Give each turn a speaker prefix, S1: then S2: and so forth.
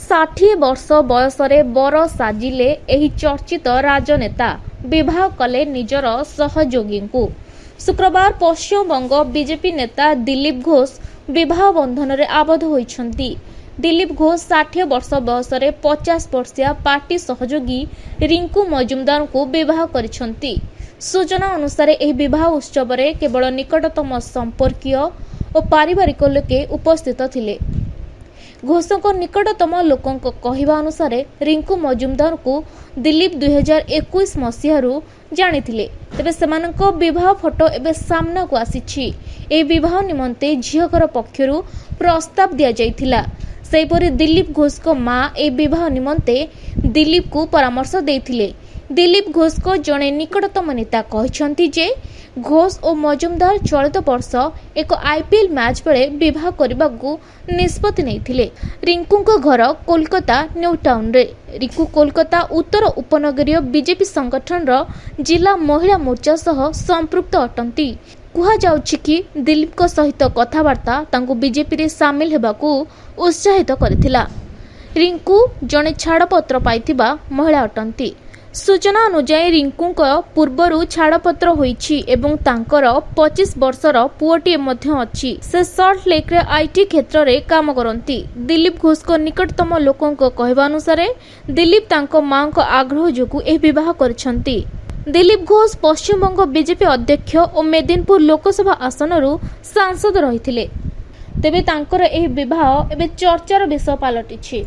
S1: 60 वर्ष बयसरे बर साजिले एही चर्चित राजनेता विवाह कले निजर सहयोगी को। शुक्रवार पश्चिमबंग बीजेपी नेता दिलीप घोष विवाह बंधन में आबद्ध होइछंती। दिलीप घोष 60 वर्ष बयसरे 50 वर्षीय पार्टी सहयोगी रिंकू मजुमदार को विवाह करिछंती। सूचना अनुसार एही विवाह उत्सव में केवल निकटतम संपर्कीय और पारिवारिक लोके उपस्थित थिले। घोषक निकटतम लोकों कहवा अनुसार रिंकू मजुमदार को दिलीप 2021 मसीहारू जानिथिले। तेबे सेमानक विवाह फोटो एबे सामना को आसीछि। ए विवाह निमंते झियकर पक्षरु प्रस्ताव दिया जाइथिला। सेहिपरि दिलीप घोष को मां ए विवाह निमंते दिलीप को परामर्श देथिले। दिलीप घोष को जड़े निकटतम नेता कहते जे घोष और मजुमदार चलित वर्ष एक आईपीएल मैच बेले विवाह करने को निष्पत्ति नहीं। रिंकू को घर कोलकाता न्यू टाउन रे। रिंकू कोलकाता उत्तर उपनगरीय बीजेपी संगठन जिला महिला मोर्चा सह संपृक्त अटंती। कहुछि कि दिलीप को सहित कथबार्ता तांको बीजेपी रे सामिल हेबाकू उत्साहित करथिला। रिंकू जड़े छाड़पत्र पाइथिबा महिला अटंती। सूचना अनुसार रिंकू पूर्वर छाड़पत्र होईछि एवं तांकर 25 वर्षर पुओटी मध्य अछि। से सल्ट लेक रे आईटी क्षेत्र रे काम करंती। दिलीप घोष को निकटतम लोकों को कहवा अनुसार दिलीप तांको मां को आग्रह जोगु ए विवाह करछंती। दिलीप घोष पश्चिमबंग बीजेपी अध्यक्ष और मेदिनीपुर लोकसभा आसनरू सांसद रहिथिले। तेबे तांकर एही विवाह एबे चर्चार विषय पालटिछि।